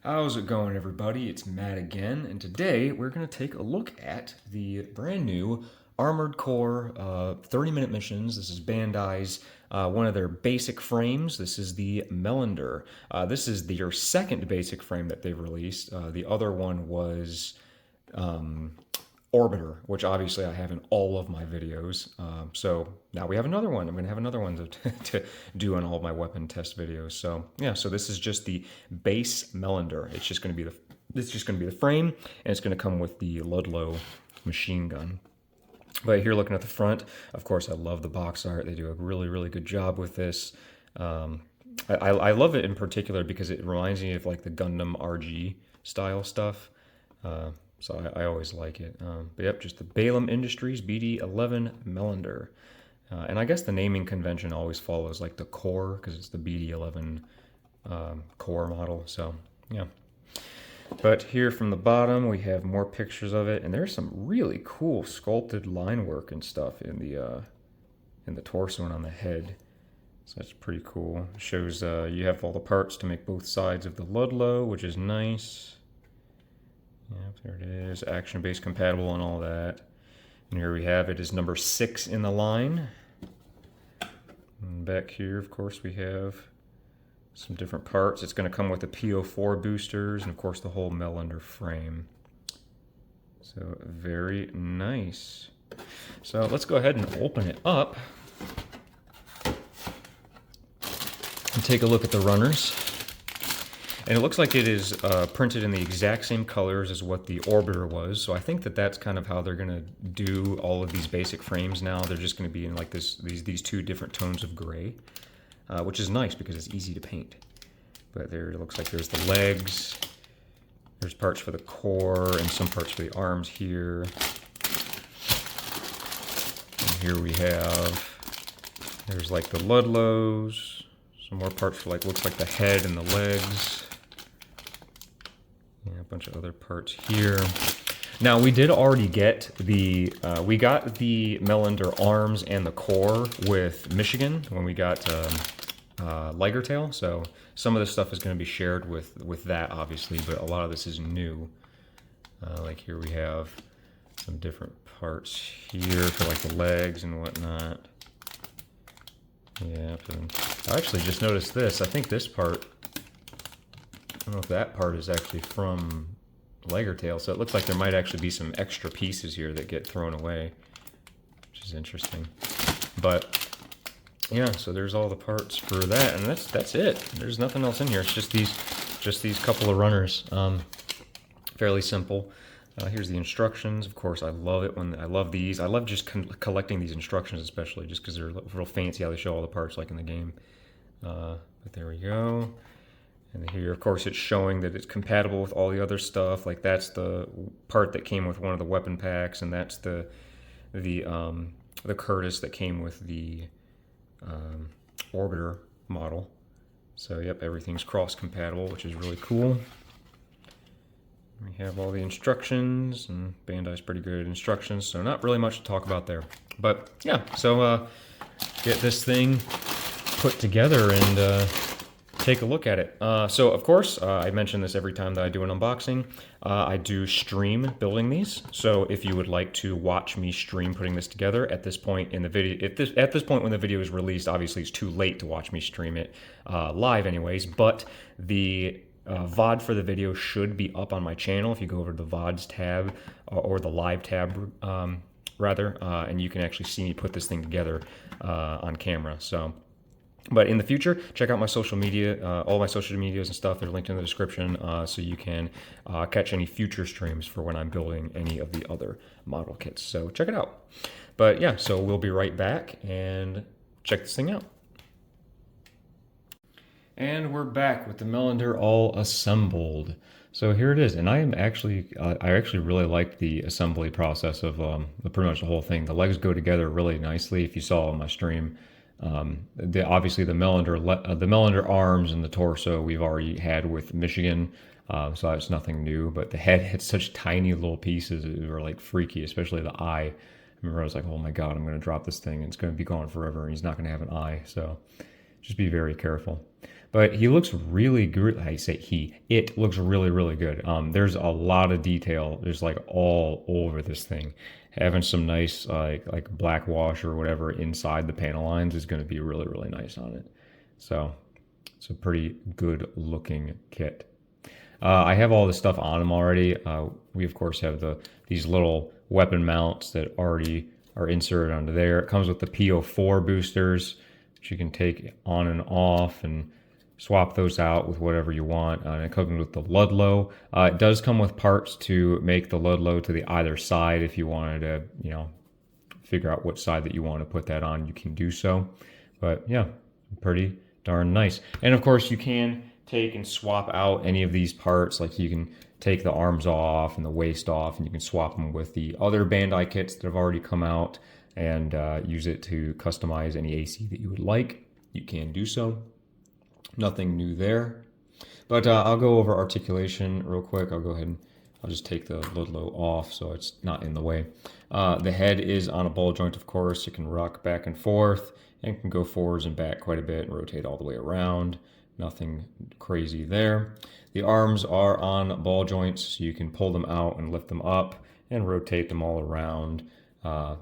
How's it going, everybody? It's Matt again, and today we're going to take a look at the brand new Armored Core 30-minute missions. This is Bandai's one of their basic frames. This is the Melander. This is their second basic frame that they've released. The other one was Orbiter, which obviously I have in all of my videos. So now we have another one. I'm going to have another one to do on all of my weapon test videos. So yeah, so this is just the base Melander. It's just going to be the frame, and it's going to come with the Ludlow machine gun. But here, looking at the front, of course, I love the box art. They do a really good job with this. I love it in particular because it reminds me of like the Gundam RG style stuff. So I always like it. But yep, just the BALAM Industries BD11 Melander. And I guess the naming convention always follows like the core because it's the BD11 core model. So yeah. But here from the bottom, we have more pictures of it, and there's some really cool sculpted line work and stuff in the torso and on the head. So that's pretty cool. It shows you have all the parts to make both sides of the Ludlow, which is nice. Yep, there it is. Action base compatible and all that. And here we have it is number 6 in the line. And back here, of course, we have some different parts. It's going to come with the PO4 boosters and, of course, the whole Melander frame. So very nice. So let's go ahead and open it up and take a look at the runners. And it looks like it is printed in the exact same colors as what the Orbiter was. So I think that that's kind of how they're going to do all of these basic frames now. They're just going to be in like these two different tones of gray, which is nice because it's easy to paint. But there it looks like there's the legs. There's parts for the core and some parts for the arms here. And here we have, there's like the Ludlows. Some more parts for like, looks like the head and the legs. Yeah, a bunch of other parts here. Now we did already get the, we got the Melander arms and the core with Michigan when we got Liger Tail. So some of this stuff is going to be shared with that, obviously, but a lot of this is new. Like here we have some different parts here for like the legs and whatnot. Yeah, I actually just noticed this. I think this part, I don't know if that part is actually from Liger Tail, so it looks like there might actually be some extra pieces here that get thrown away, which is interesting. But yeah, so there's all the parts for that, and that's it. There's nothing else in here. It's just these couple of runners. Fairly simple. Here's the instructions. Of course, I love it when I love these. I love just collecting these instructions, especially just because they're real fancy how they show all the parts like in the game. But there we go. And here, of course, it's showing that it's compatible with all the other stuff. Like that's the part that came with one of the weapon packs, and that's the Curtis that came with the Orbiter model. So yep, everything's cross-compatible, which is really cool. We have all the instructions, and Bandai's pretty good at instructions, so not really much to talk about there. But yeah, so get this thing put together and take a look at it. So of course, I mention this every time that I do an unboxing. I do stream building these, so if you would like to watch me stream putting this together at this point in the video, at this point when the video is released, obviously it's too late to watch me stream it live anyways, but the VOD for the video should be up on my channel if you go over to the VODs tab or the live tab rather, and you can actually see me put this thing together on camera. So, but in the future, check out my social media, all my social medias and stuff. They're linked in the description, so you can catch any future streams for when I'm building any of the other model kits. So check it out. But yeah, so we'll be right back and check this thing out. And we're back with the Melander all assembled. So here it is, and I actually really like the assembly process of pretty much the whole thing. The legs go together really nicely. If you saw on my stream, obviously the Melander arms and the torso we've already had with Michigan, so that's nothing new. But the head had such tiny little pieces; it were like freaky, especially the eye. I remember I was like, "Oh my God, I'm going to drop this thing, and it's going to be gone forever, and he's not going to have an eye." So just be very careful. But he looks really good. I say it looks really, really good. There's a lot of detail. There's like all over this thing. Having some nice like black wash or whatever inside the panel lines is going to be really, really nice on it. So it's a pretty good looking kit. I have all this stuff on them already. We of course have these little weapon mounts that already are inserted onto there. It comes with the PO4 boosters, which you can take on and off and swap those out with whatever you want. And it comes with the Ludlow. It does come with parts to make the Ludlow to the either side. If you wanted to, figure out what side that you want to put that on, you can do so. But yeah, pretty darn nice. And of course, you can take and swap out any of these parts. Like you can take the arms off and the waist off, and you can swap them with the other Bandai kits that have already come out and use it to customize any AC that you would like. You can do so. Nothing new there. But I'll go over articulation real quick. I'll go ahead and I'll just take the Ludlow off so it's not in the way. The head is on a ball joint, of course. It can rock back and forth and can go forwards and back quite a bit and rotate all the way around. Nothing crazy there. The arms are on ball joints, so you can pull them out and lift them up and rotate them all around.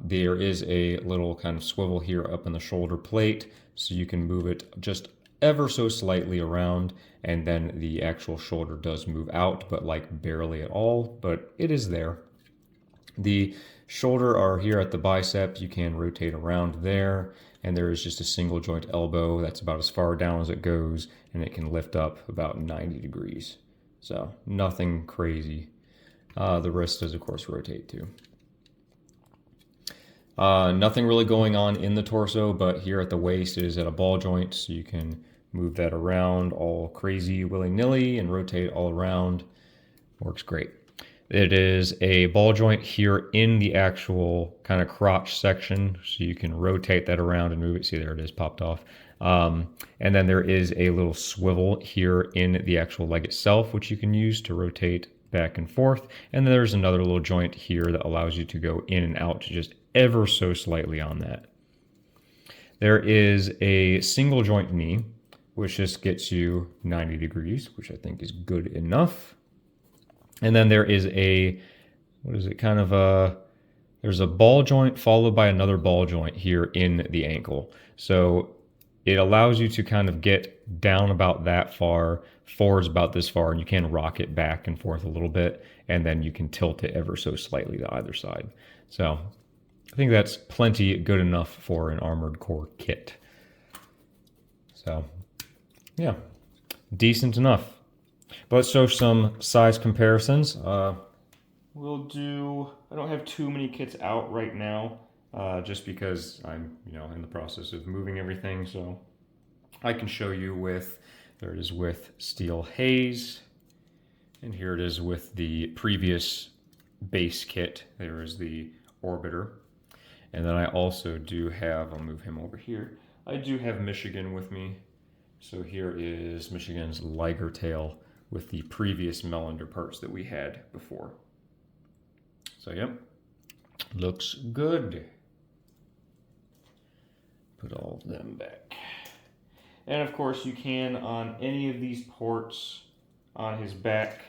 There is a little kind of swivel here up in the shoulder plate, so you can move it just ever so slightly around, and then the actual shoulder does move out, but like barely at all, but it is there. The shoulder are here at the bicep. You can rotate around there, and there is just a single joint elbow that's about as far down as it goes, and it can lift up about 90 degrees. So nothing crazy. The wrist does of course rotate too. Nothing really going on in the torso, but here at the waist it is at a ball joint, so you can move that around all crazy willy-nilly and rotate all around. Works great. It is a ball joint here in the actual kind of crotch section, so you can rotate that around and move it. See, there it is, popped off. And then there is a little swivel here in the actual leg itself, which you can use to rotate back and forth. And then there's another little joint here that allows you to go in and out just ever so slightly on that. There is a single joint knee, which just gets you 90 degrees, which I think is good enough. And then there is a, there's a ball joint followed by another ball joint here in the ankle. So it allows you to kind of get down about that far, forwards about this far, and you can rock it back and forth a little bit, and then you can tilt it ever so slightly to either side. So I think that's plenty good enough for an Armored Core kit. So yeah, decent enough. But let's show some size comparisons. We'll do, I don't have too many kits out right now, just because I'm, in the process of moving everything. So I can show you with, there it is with Steel Haze, and here it is with the previous base kit. There is the Orbiter. And then I also do have, I'll move him over here. I do have Michigan with me. So here is Michigan's Liger Tail with the previous Melander parts that we had before. So yep, looks good. Put all of them back. And of course you can on any of these ports on his back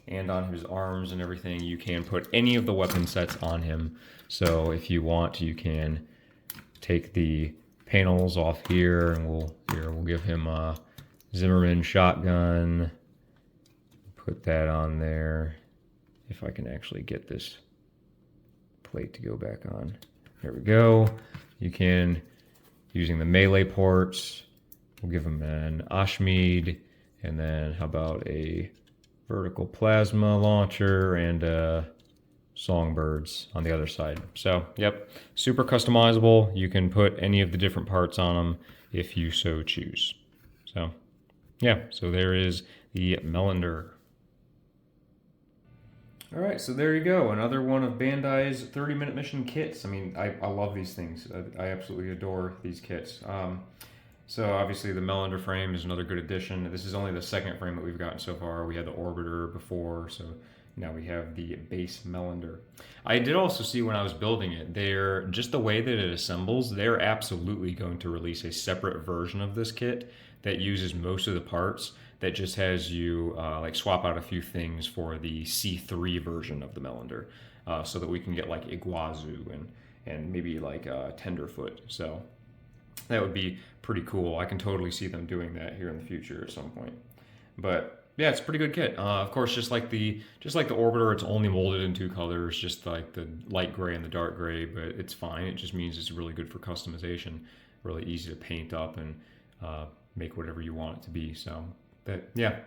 and on his arms and everything, you can put any of the weapon sets on him. So if you want, you can take the panels off here, and we'll give him a Zimmerman shotgun. Put that on there. If I can actually get this plate to go back on. There we go. You can, using the melee ports, we'll give him an Ashmead, and then how about a vertical plasma launcher and Songbirds on the other side. So, yep, super customizable. You can put any of the different parts on them if you so choose. So, yeah, so there is the Melander. All right, so there you go. Another one of Bandai's 30-minute mission kits. I mean, I love these things. I absolutely adore these kits. So obviously the Melander frame is another good addition. This is only the second frame that we've gotten so far. We had the Orbiter before, so now we have the base Melander. I did also see when I was building it, just the way that it assembles, they're absolutely going to release a separate version of this kit that uses most of the parts, that just has you like swap out a few things for the C3 version of the Melander, so that we can get like Iguazu and maybe like Tenderfoot. So that would be pretty cool. I can totally see them doing that here in the future at some point. But yeah, it's a pretty good kit. Of course, just like the Orbiter, it's only molded in 2 colors, just like the light gray and the dark gray. But it's fine. It just means it's really good for customization, really easy to paint up and make whatever you want it to be. So that, yeah,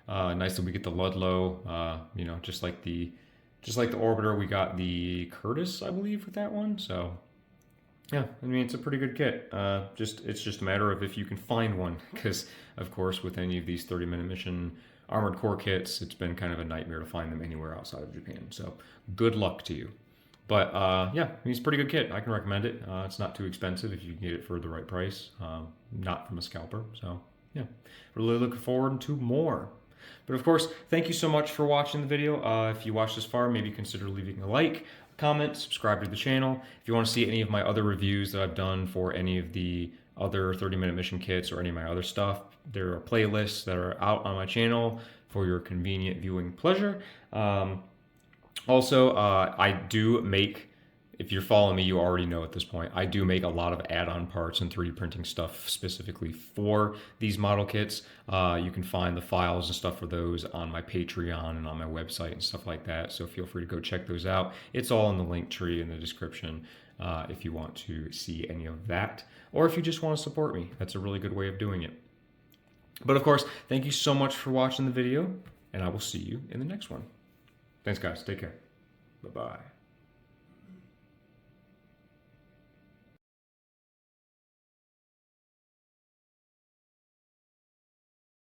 nice that we get the Ludlow. You know, just like the Orbiter, we got the Curtis, I believe, with that one. So yeah, I mean, it's a pretty good kit. It's just a matter of if you can find one, because of course with any of these 30-minute mission Armored Core kits, it's been kind of a nightmare to find them anywhere outside of Japan. So good luck to you. But yeah, I mean, it's a pretty good kit. I can recommend it. It's not too expensive if you can get it for the right price, not from a scalper. So yeah, really looking forward to more. But of course, thank you so much for watching the video. If you watched this far, maybe consider leaving a like, comment, subscribe to the channel. If you want to see any of my other reviews that I've done for any of the other 30-minute mission kits or any of my other stuff, there are playlists that are out on my channel for your convenient viewing pleasure. Also, I do make, if you're following me, you already know at this point, I do make a lot of add-on parts and 3D printing stuff specifically for these model kits. You can find the files and stuff for those on my Patreon and on my website and stuff like that. So feel free to go check those out. It's all in the link tree in the description if you want to see any of that. Or if you just want to support me, that's a really good way of doing it. But of course, thank you so much for watching the video, and I will see you in the next one. Thanks, guys. Take care. Bye-bye.